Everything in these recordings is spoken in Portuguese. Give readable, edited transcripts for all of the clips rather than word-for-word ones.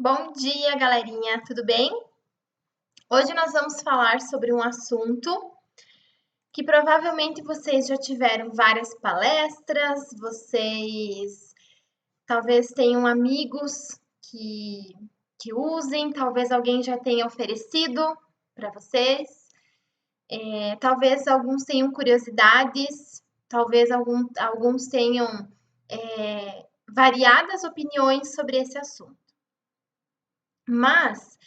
Bom dia, galerinha, tudo bem? Hoje nós vamos falar sobre um assunto que provavelmente vocês já tiveram várias palestras, vocês talvez tenham amigos que usem, talvez alguém já tenha oferecido para vocês, talvez alguns tenham curiosidades, talvez alguns tenham variadas opiniões sobre esse assunto. Mas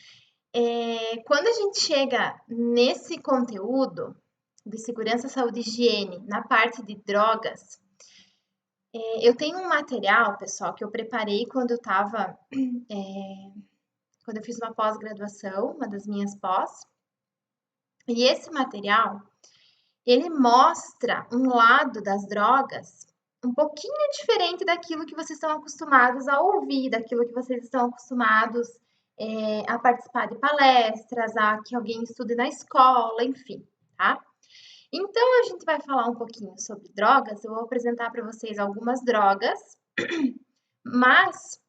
quando a gente chega nesse conteúdo de segurança, saúde e higiene, na parte de drogas, eu tenho um material, pessoal, que eu preparei quando quando eu fiz uma pós-graduação, uma das minhas pós, e esse material, ele mostra um lado das drogas um pouquinho diferente daquilo que vocês estão acostumados a ouvir, daquilo que vocês estão acostumados a participar de palestras, a que alguém estude na escola, enfim, tá? Então, a gente vai falar um pouquinho sobre drogas. Eu vou apresentar para vocês algumas drogas, mas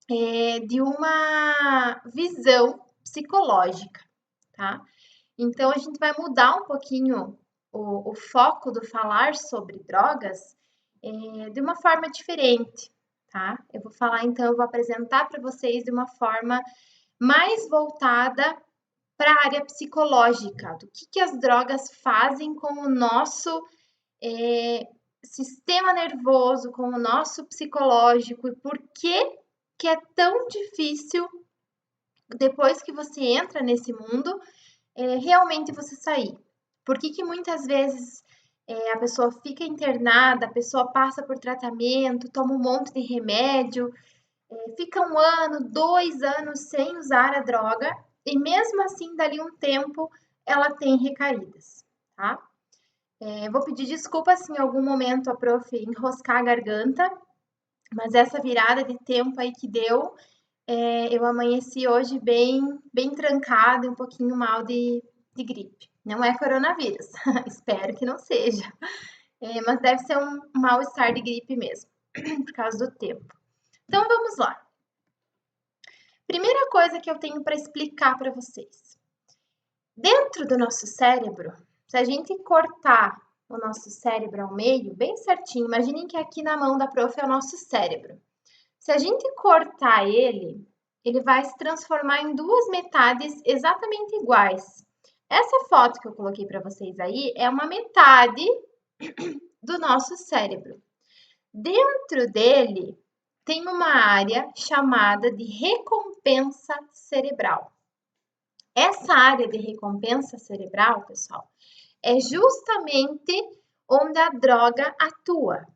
de uma visão psicológica, tá? Então, a gente vai mudar um pouquinho o foco do falar sobre drogas de uma forma diferente, tá? Eu vou apresentar para vocês de uma forma mais voltada para a área psicológica, do que as drogas fazem com o nosso sistema nervoso, com o nosso psicológico, e por que é tão difícil, depois que você entra nesse mundo, realmente você sair. Por que muitas vezes a pessoa fica internada, a pessoa passa por tratamento, toma um monte de remédio, fica 1 ano, 2 anos sem usar a droga, e mesmo assim, dali um tempo, ela tem recaídas, tá? Vou pedir desculpa se em algum momento a prof enroscar a garganta, mas essa virada de tempo aí que deu, eu amanheci hoje bem trancada, um pouquinho mal de gripe. Não é coronavírus, espero que não seja, mas deve ser um mal-estar de gripe mesmo, por causa do tempo. Então vamos lá. Primeira coisa que eu tenho para explicar para vocês. Dentro do nosso cérebro, se a gente cortar o nosso cérebro ao meio, bem certinho, imaginem que aqui na mão da prof é o nosso cérebro. Se a gente cortar ele vai se transformar em 2 metades exatamente iguais. Essa foto que eu coloquei para vocês aí é uma metade do nosso cérebro. Dentro dele tem uma área chamada de recompensa cerebral. Essa área de recompensa cerebral, pessoal, é justamente onde a droga atua.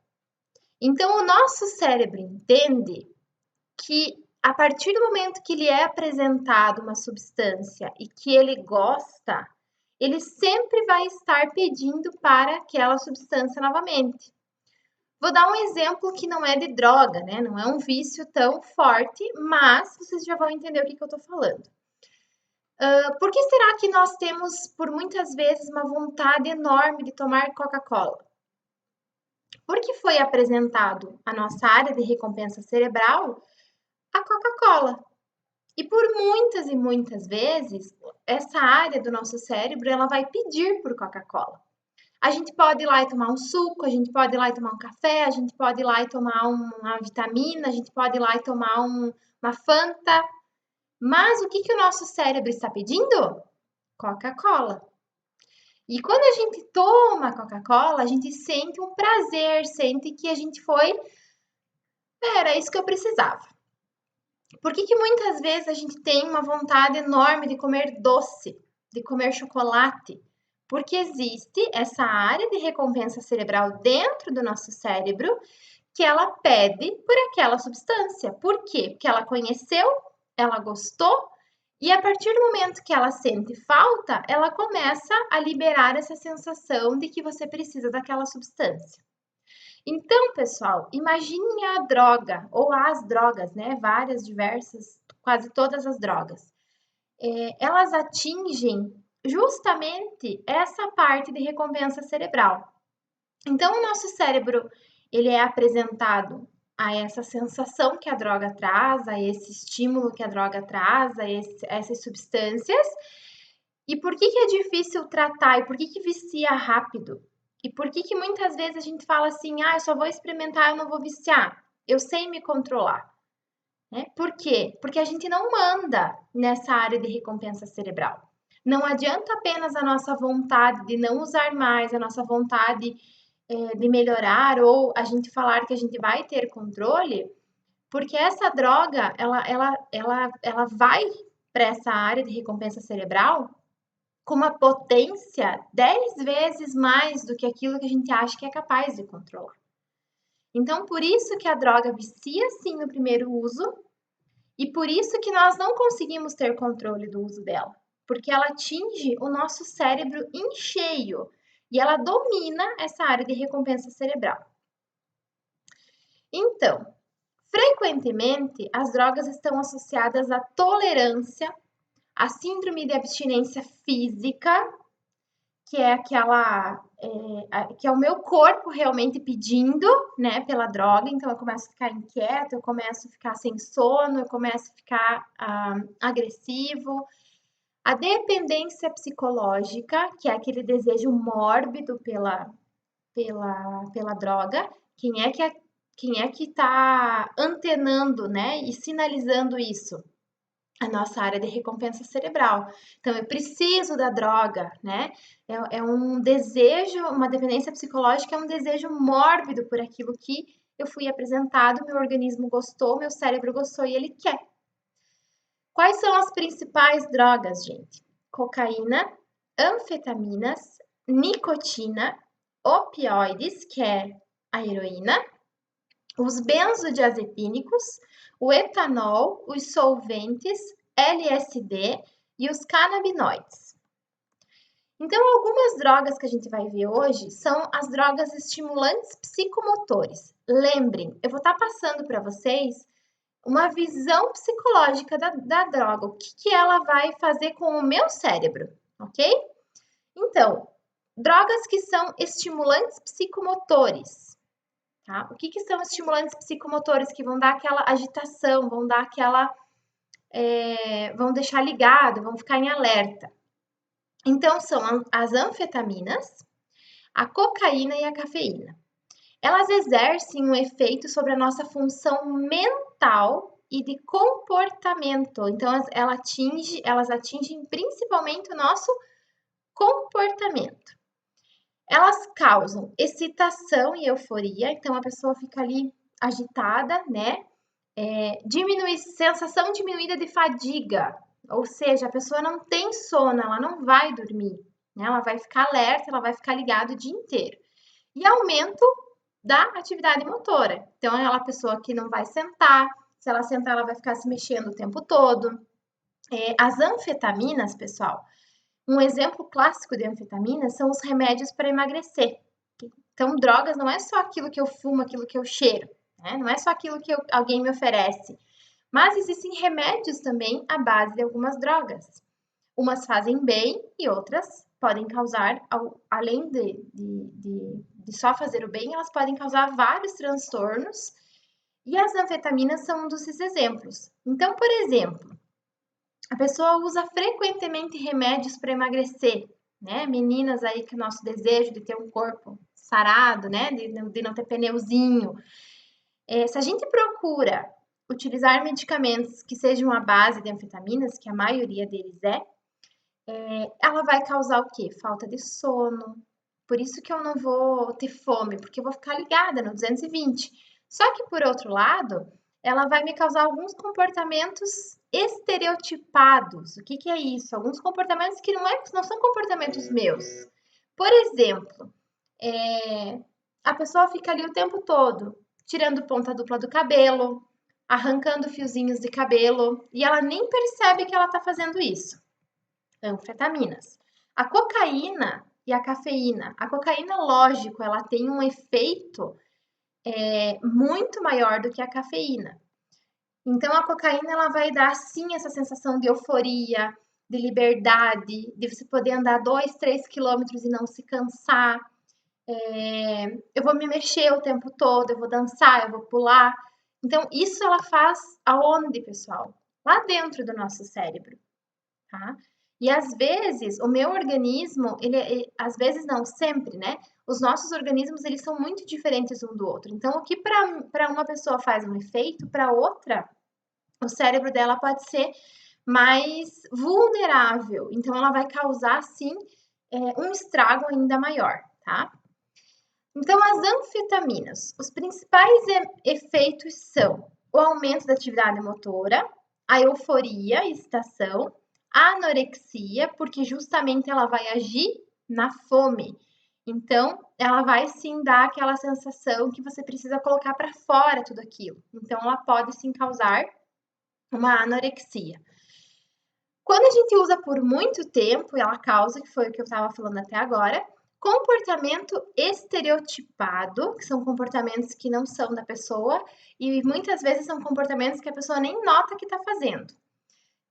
Então, o nosso cérebro entende que a partir do momento que lhe é apresentado uma substância e que ele gosta, ele sempre vai estar pedindo para aquela substância novamente. Vou dar um exemplo que não é de droga, né? Não é um vício tão forte, mas vocês já vão entender o que eu tô falando. Por que será que nós temos, por muitas vezes, uma vontade enorme de tomar Coca-Cola? Porque foi apresentado à nossa área de recompensa cerebral a Coca-Cola. E por muitas e muitas vezes, essa área do nosso cérebro, ela vai pedir por Coca-Cola. A gente pode ir lá e tomar um suco, a gente pode ir lá e tomar um café, a gente pode ir lá e tomar uma vitamina, a gente pode ir lá e tomar uma Fanta. Mas o que o nosso cérebro está pedindo? Coca-Cola. E quando a gente toma Coca-Cola, a gente sente um prazer, sente que a gente foi... Era isso que eu precisava. Por que muitas vezes a gente tem uma vontade enorme de comer doce, de comer chocolate? Porque existe essa área de recompensa cerebral dentro do nosso cérebro que ela pede por aquela substância. Por quê? Porque ela conheceu, ela gostou, e a partir do momento que ela sente falta, ela começa a liberar essa sensação de que você precisa daquela substância. Então, pessoal, imaginem a droga, ou as drogas, né? Várias, diversas, quase todas as drogas. Elas atingem justamente essa parte de recompensa cerebral. Então, o nosso cérebro, ele é apresentado a essa sensação que a droga traz, a esse estímulo que a droga traz, a essas substâncias. E por que é difícil tratar? E por que vicia rápido? E por que muitas vezes a gente fala assim, eu só vou experimentar, eu não vou viciar. Eu sei me controlar. Né? Por quê? Porque a gente não manda nessa área de recompensa cerebral. Não adianta apenas a nossa vontade de não usar mais, a nossa vontade de melhorar ou a gente falar que a gente vai ter controle, porque essa droga, ela vai para essa área de recompensa cerebral com uma potência 10 vezes mais do que aquilo que a gente acha que é capaz de controlar. Então, por isso que a droga vicia sim no primeiro uso e por isso que nós não conseguimos ter controle do uso dela, porque ela atinge o nosso cérebro em cheio e ela domina essa área de recompensa cerebral. Então, frequentemente, as drogas estão associadas à tolerância, à síndrome de abstinência física, que é aquela que é o meu corpo realmente pedindo, né, pela droga. Então eu começo a ficar inquieto, eu começo a ficar sem sono, eu começo a ficar agressivo. A dependência psicológica, que é aquele desejo mórbido pela droga. Quem é que está antenando, né, e sinalizando isso? A nossa área de recompensa cerebral. Então, eu preciso da droga, né? É um desejo, uma dependência psicológica, é um desejo mórbido por aquilo que eu fui apresentado, meu organismo gostou, meu cérebro gostou e ele quer. Quais são as principais drogas, gente? Cocaína, anfetaminas, nicotina, opioides, que é a heroína, os benzodiazepínicos, o etanol, os solventes, LSD e os canabinoides. Então, algumas drogas que a gente vai ver hoje são as drogas estimulantes psicomotores. Lembrem, eu vou estar passando para vocês uma visão psicológica da droga, o que ela vai fazer com o meu cérebro, ok? Então, drogas que são estimulantes psicomotores. Tá? O que são estimulantes psicomotores que vão dar aquela agitação, vão dar aquela. Vão deixar ligado, vão ficar em alerta. Então, são as anfetaminas, a cocaína e a cafeína. Elas exercem um efeito sobre a nossa função mental e de comportamento. Então, elas atingem principalmente o nosso comportamento. Elas causam excitação e euforia, então a pessoa fica ali agitada, né? Sensação diminuída de fadiga, ou seja, a pessoa não tem sono, ela não vai dormir, né? Ela vai ficar alerta, ela vai ficar ligada o dia inteiro. E aumento da atividade motora. Então, é aquela pessoa que não vai sentar, se ela sentar, ela vai ficar se mexendo o tempo todo. As anfetaminas, pessoal, um exemplo clássico de anfetaminas são os remédios para emagrecer. Então, drogas não é só aquilo que eu fumo, aquilo que eu cheiro, né? Não é só aquilo que alguém me oferece. Mas existem remédios também à base de algumas drogas. Umas fazem bem e outras podem causar, além de só fazer o bem, elas podem causar vários transtornos. E as anfetaminas são um desses exemplos. Então, por exemplo, a pessoa usa frequentemente remédios para emagrecer, né? Meninas aí que o nosso desejo de ter um corpo sarado, né? De não ter pneuzinho. Se a gente procura utilizar medicamentos que sejam à base de anfetaminas, que a maioria deles ela vai causar o quê? Falta de sono. Por isso que eu não vou ter fome, porque eu vou ficar ligada no 220. Só que, por outro lado, ela vai me causar alguns comportamentos estereotipados. O que é isso? Alguns comportamentos que não são comportamentos meus. Por exemplo, a pessoa fica ali o tempo todo tirando ponta dupla do cabelo, arrancando fiozinhos de cabelo, e ela nem percebe que ela está fazendo isso. Anfetaminas. A cocaína e a cafeína. A cocaína, lógico, ela tem um efeito muito maior do que a cafeína. Então, a cocaína ela vai dar, sim, essa sensação de euforia, de liberdade, de você poder andar 2, 3 quilômetros e não se cansar. Eu vou me mexer o tempo todo, eu vou dançar, eu vou pular. Então, isso ela faz aonde, pessoal? Lá dentro do nosso cérebro, tá? E às vezes o meu organismo, às vezes não, sempre, né? Os nossos organismos, eles são muito diferentes um do outro. Então, o que para uma pessoa faz um efeito, para outra, o cérebro dela pode ser mais vulnerável. Então, ela vai causar, sim, um estrago ainda maior, tá? Então, as anfetaminas, os principais efeitos são o aumento da atividade motora, a euforia, excitação, a anorexia, porque justamente ela vai agir na fome. Então, ela vai sim dar aquela sensação que você precisa colocar para fora tudo aquilo. Então, ela pode sim causar uma anorexia. Quando a gente usa por muito tempo, ela causa, que foi o que eu estava falando até agora, comportamento estereotipado, que são comportamentos que não são da pessoa e muitas vezes são comportamentos que a pessoa nem nota que está fazendo.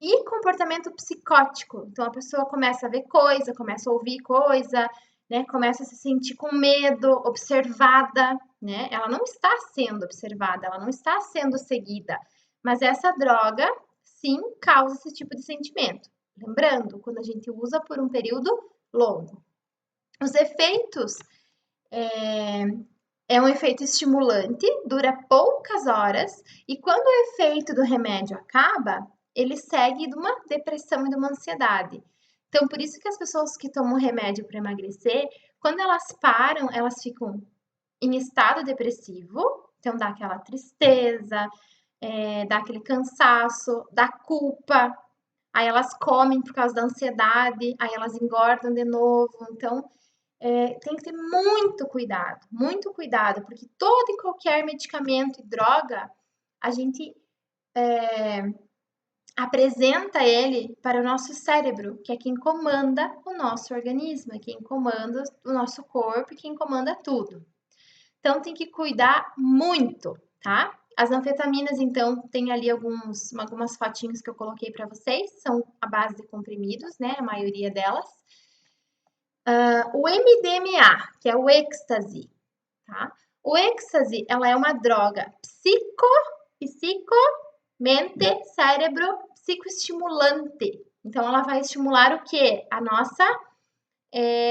E comportamento psicótico, então a pessoa começa a ver coisa, começa a ouvir coisa, né? Começa a se sentir com medo, observada, né? Ela não está sendo observada, ela não está sendo seguida, mas essa droga sim causa esse tipo de sentimento. Lembrando, quando a gente usa por um período longo. Os efeitos é um efeito estimulante, dura poucas horas, e quando o efeito do remédio acaba, ele segue de uma depressão e de uma ansiedade. Então, por isso que as pessoas que tomam remédio para emagrecer, quando elas param, elas ficam em estado depressivo, então dá aquela tristeza, dá aquele cansaço, dá culpa, aí elas comem por causa da ansiedade, aí elas engordam de novo. Então, tem que ter muito cuidado, porque todo e qualquer medicamento e droga, a gente apresenta ele para o nosso cérebro, que é quem comanda o nosso organismo, é quem comanda o nosso corpo e quem comanda tudo. Então, tem que cuidar muito, tá? As anfetaminas, então, tem ali algumas fotinhos que eu coloquei para vocês, são a base de comprimidos, né? A maioria delas. O MDMA, que é o êxtase, tá? O êxtase, ela é uma droga mente, cérebro, psicoestimulante. Então, ela vai estimular o quê? A nossa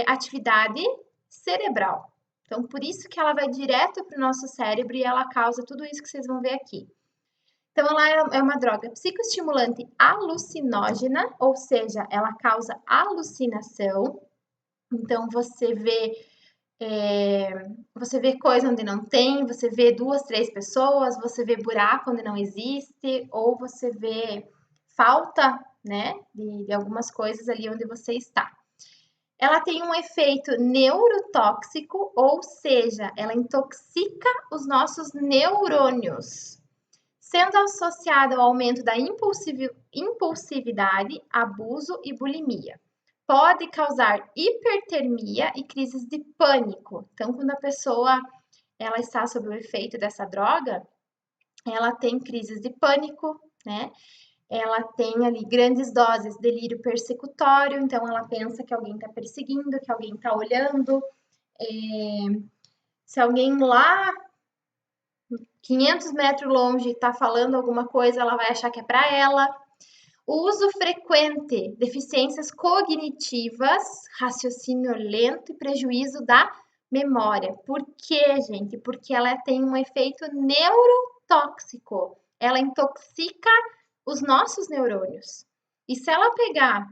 atividade cerebral. Então, por isso que ela vai direto para o nosso cérebro e ela causa tudo isso que vocês vão ver aqui. Então, ela é uma droga psicoestimulante alucinógena, ou seja, ela causa alucinação. Então, você vê coisa onde não tem, você vê 2, 3 pessoas, você vê buraco onde não existe, ou você vê falta, né, de algumas coisas ali onde você está. Ela tem um efeito neurotóxico, ou seja, ela intoxica os nossos neurônios, sendo associada ao aumento da impulsividade, abuso e bulimia. Pode causar hipertermia e crises de pânico. Então, quando a pessoa ela está sob o efeito dessa droga, ela tem crises de pânico, né? Ela tem ali grandes doses de delírio persecutório, então ela pensa que alguém está perseguindo, que alguém está olhando. Se alguém lá 500 metros longe está falando alguma coisa, ela vai achar que é para ela. O uso frequente, deficiências cognitivas, raciocínio lento e prejuízo da memória. Por quê, gente? Porque ela tem um efeito neurotóxico. Ela intoxica os nossos neurônios. E se ela pegar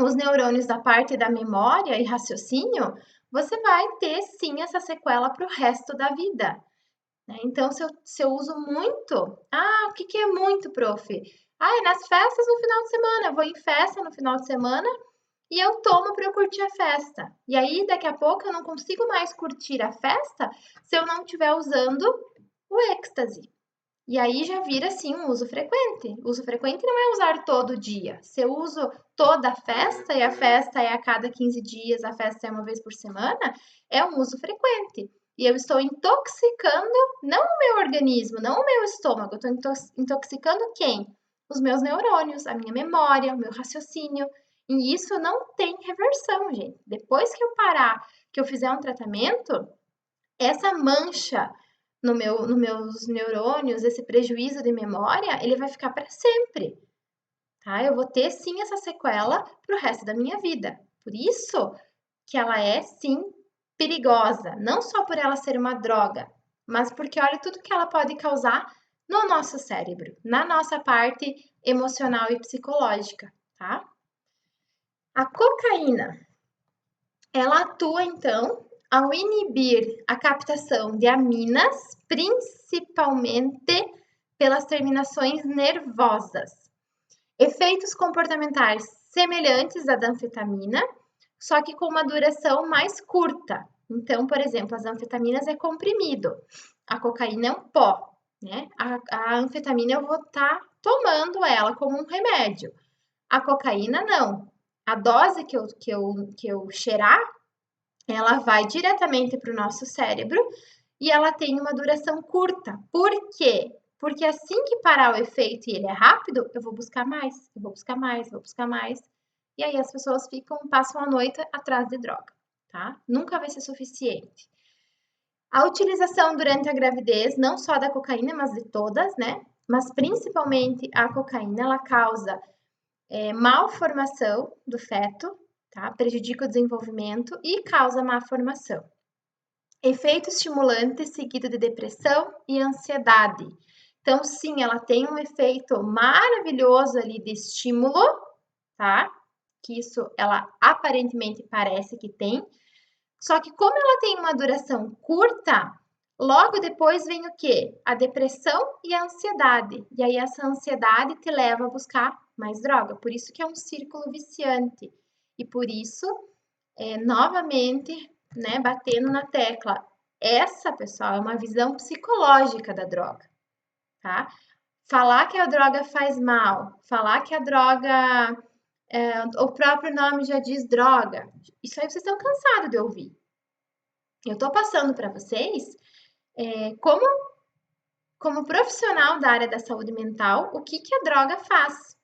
os neurônios da parte da memória e raciocínio, você vai ter sim essa sequela para o resto da vida. Então, se eu uso muito, o que é muito, prof? Nas festas no final de semana, eu vou em festa no final de semana e eu tomo para eu curtir a festa. E aí, daqui a pouco, eu não consigo mais curtir a festa se eu não estiver usando o êxtase. E aí já vira, assim, um uso frequente. Uso frequente não é usar todo dia. Se eu uso toda a festa e a festa é a cada 15 dias, a festa é uma vez por semana, é um uso frequente. E eu estou intoxicando não o meu organismo, não o meu estômago, eu estou intoxicando quem? Os meus neurônios, a minha memória, o meu raciocínio. E isso não tem reversão, gente. Depois que eu parar, que eu fizer um tratamento, essa mancha nos meus neurônios, esse prejuízo de memória, ele vai ficar para sempre, tá? Eu vou ter sim essa sequela para o resto da minha vida. Por isso que ela é sim perigosa, não só por ela ser uma droga, mas porque olha tudo que ela pode causar no nosso cérebro, na nossa parte emocional e psicológica, tá? A cocaína, ela atua então ao inibir a captação de aminas, principalmente pelas terminações nervosas. Efeitos comportamentais semelhantes à da anfetamina, só que com uma duração mais curta. Então, por exemplo, as anfetaminas é comprimido, a cocaína é um pó, né? A anfetamina eu vou estar tomando ela como um remédio. A cocaína não. A dose que eu cheirar, ela vai diretamente para o nosso cérebro e ela tem uma duração curta. Por quê? Porque assim que parar o efeito e ele é rápido, eu vou buscar mais, eu vou buscar mais, vou buscar mais. E aí as pessoas passam a noite atrás de droga, tá? Nunca vai ser suficiente. A utilização durante a gravidez, não só da cocaína, mas de todas, né? Mas principalmente a cocaína, ela causa malformação do feto, tá? Prejudica o desenvolvimento e causa má formação. Efeito estimulante seguido de depressão e ansiedade. Então, sim, ela tem um efeito maravilhoso ali de estímulo, tá? Que isso ela aparentemente parece que tem. Só que como ela tem uma duração curta, logo depois vem o quê? A depressão e a ansiedade. E aí essa ansiedade te leva a buscar mais droga. Por isso que é um círculo viciante. E por isso, novamente, né, batendo na tecla, essa, pessoal, é uma visão psicológica da droga, tá? Falar que a droga faz mal, falar que a droga, o próprio nome já diz droga, isso aí vocês estão cansados de ouvir. Eu estou passando para vocês como profissional da área da saúde mental, o que a droga faz.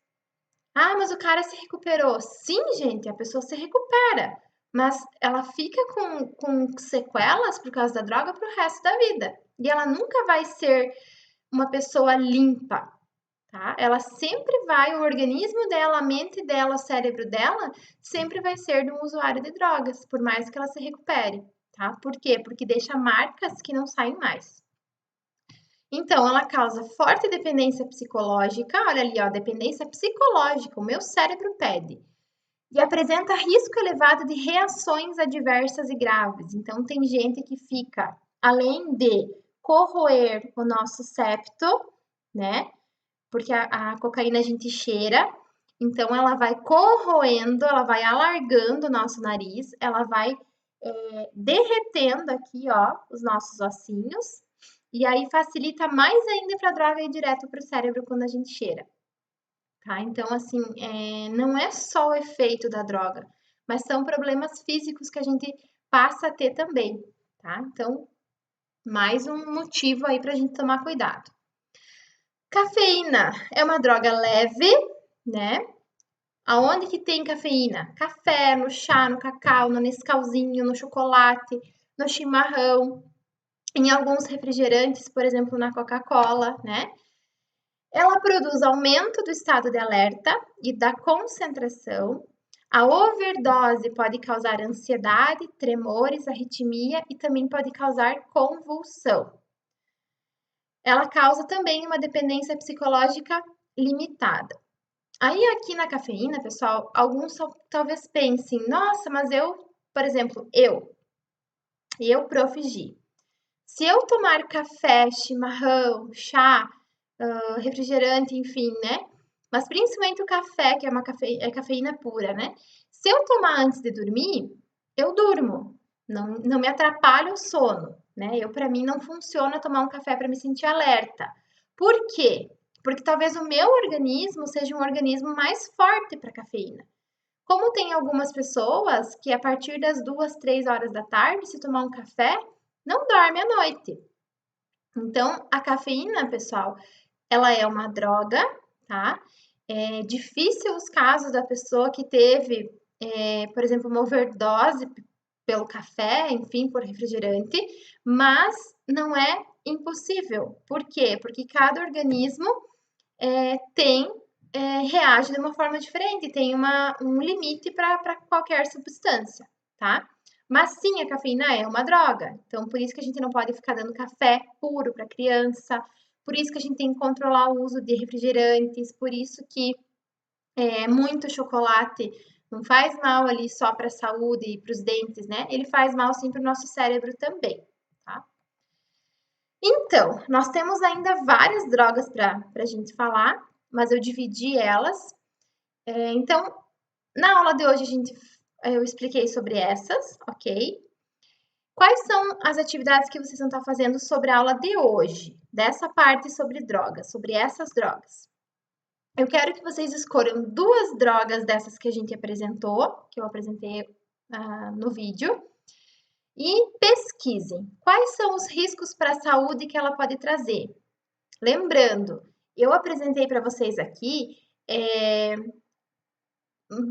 Ah, mas o cara se recuperou. Sim, gente, a pessoa se recupera, mas ela fica com sequelas por causa da droga para o resto da vida. E ela nunca vai ser uma pessoa limpa, tá? Ela sempre vai, o organismo dela, a mente dela, o cérebro dela, sempre vai ser de um usuário de drogas, por mais que ela se recupere, tá? Por quê? Porque deixa marcas que não saem mais. Então, ela causa forte dependência psicológica, olha ali, ó, dependência psicológica, o meu cérebro pede. E apresenta risco elevado de reações adversas e graves. Então, tem gente que fica, além de corroer o nosso septo, né? Porque a cocaína a gente cheira, então ela vai corroendo, ela vai alargando o nosso nariz, ela vai derretendo aqui, ó, os nossos ossinhos, e aí facilita mais ainda para a droga ir direto para o cérebro quando a gente cheira, tá? Então, assim, não é só o efeito da droga, mas são problemas físicos que a gente passa a ter também, tá? Então, mais um motivo aí para a gente tomar cuidado. Cafeína é uma droga leve, né? Aonde que tem cafeína? Café, no chá, no cacau, no Nescauzinho, no chocolate, no chimarrão, em alguns refrigerantes, por exemplo, na Coca-Cola, né? Ela produz aumento do estado de alerta e da concentração. A overdose pode causar ansiedade, tremores, arritmia e também pode causar convulsão. Ela causa também uma dependência psicológica limitada. Aí aqui na cafeína, pessoal, alguns talvez pensem, nossa, mas eu, por exemplo, Prof. G, se eu tomar café, chimarrão, chá, refrigerante, enfim, né? Mas principalmente o café, que é uma cafeína pura, né? Se eu tomar antes de dormir, eu durmo, não me atrapalha o sono, né? Para mim não funciona tomar um café para me sentir alerta. Por quê? Porque talvez o meu organismo seja um organismo mais forte para cafeína. Como tem algumas pessoas que a partir das 2, 3 horas da tarde, se tomar um café, não dorme à noite. Então, a cafeína, pessoal, ela é uma droga, tá? É difícil os casos da pessoa que teve, por exemplo, uma overdose pelo café, enfim, por refrigerante, mas não é impossível. Por quê? Porque cada organismo reage de uma forma diferente, tem um limite para qualquer substância, tá? Mas sim, a cafeína é uma droga, então por isso que a gente não pode ficar dando café puro para criança, por isso que a gente tem que controlar o uso de refrigerantes, por isso que muito chocolate não faz mal ali só para a saúde e para os dentes, né? Ele faz mal sim para o nosso cérebro também, tá? Então, nós temos ainda várias drogas para a gente falar, mas eu dividi elas. Então, na aula de hoje eu expliquei sobre essas, ok? Quais são as atividades que vocês vão estar fazendo sobre a aula de hoje? Dessa parte sobre drogas, sobre essas drogas. Eu quero que vocês escolham 2 drogas dessas que a gente apresentou, que eu apresentei no vídeo, e pesquisem quais são os riscos para a saúde que ela pode trazer. Lembrando, eu apresentei para vocês aqui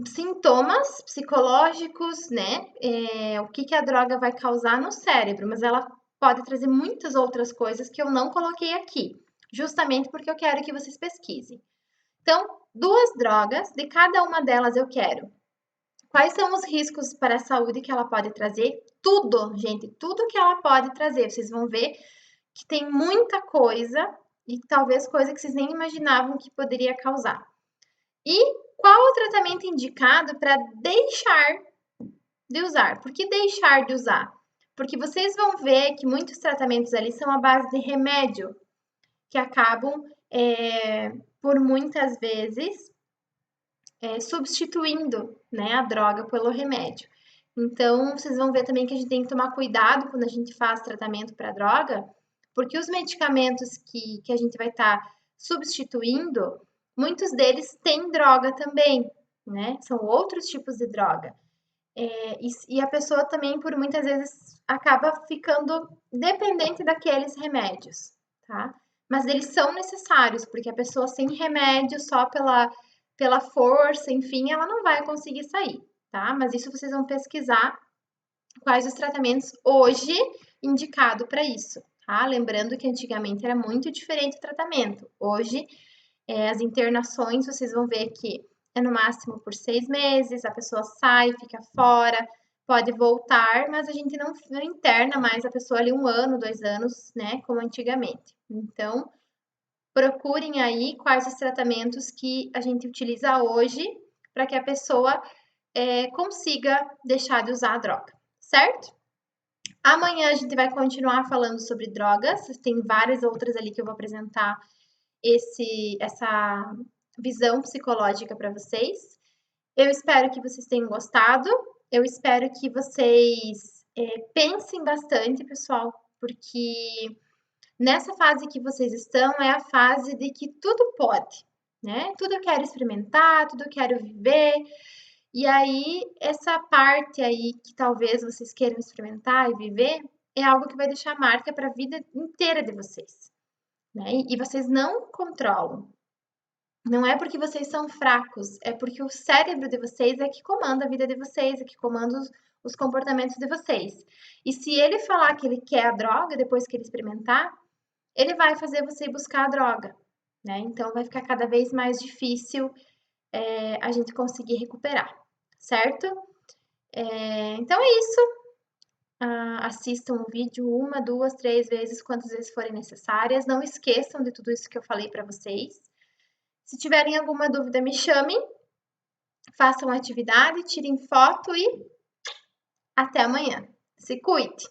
sintomas psicológicos, né? O que a droga vai causar no cérebro, mas ela pode trazer muitas outras coisas que eu não coloquei aqui, justamente porque eu quero que vocês pesquisem. Então, 2 drogas, de cada uma delas eu quero. Quais são os riscos para a saúde que ela pode trazer? Tudo, gente, tudo que ela pode trazer. Vocês vão ver que tem muita coisa e talvez coisa que vocês nem imaginavam que poderia causar. E qual o tratamento indicado para deixar de usar? Por que deixar de usar? Porque vocês vão ver que muitos tratamentos ali são à base de remédio, que acabam, por muitas vezes, substituindo, né, a droga pelo remédio. Então, vocês vão ver também que a gente tem que tomar cuidado quando a gente faz tratamento para droga, porque os medicamentos que a gente vai estar substituindo, muitos deles têm droga também, né? São outros tipos de droga. E a pessoa também, por muitas vezes, acaba ficando dependente daqueles remédios, tá? Mas eles são necessários, porque a pessoa sem remédio, só pela força, enfim, ela não vai conseguir sair, tá? Mas isso vocês vão pesquisar quais os tratamentos hoje indicado para isso, tá? Lembrando que antigamente era muito diferente o tratamento. Hoje, as internações, vocês vão ver que é no máximo por 6 meses, a pessoa sai, fica fora, pode voltar, mas a gente não interna mais a pessoa ali 1 ano, 2 anos, né, como antigamente. Então, procurem aí quais os tratamentos que a gente utiliza hoje para que a pessoa consiga deixar de usar a droga, certo? Amanhã a gente vai continuar falando sobre drogas, tem várias outras ali que eu vou apresentar essa visão psicológica para vocês. Eu espero que vocês tenham gostado, eu espero que vocês pensem bastante, pessoal, porque nessa fase que vocês estão é a fase de que tudo pode, né? Tudo eu quero experimentar, tudo eu quero viver. E aí, essa parte aí que talvez vocês queiram experimentar e viver, é algo que vai deixar marca para a vida inteira de vocês, né? E vocês não controlam. Não é porque vocês são fracos, é porque o cérebro de vocês é que comanda a vida de vocês, é que comanda os comportamentos de vocês. E se ele falar que ele quer a droga depois que ele experimentar, ele vai fazer você buscar a droga, né? Então vai ficar cada vez mais difícil a gente conseguir recuperar, certo? Então é isso. Assistam o vídeo 1, 2, 3 vezes, quantas vezes forem necessárias. Não esqueçam de tudo isso que eu falei para vocês. Se tiverem alguma dúvida, me chamem. Façam a atividade, tirem foto e até amanhã. Se cuide!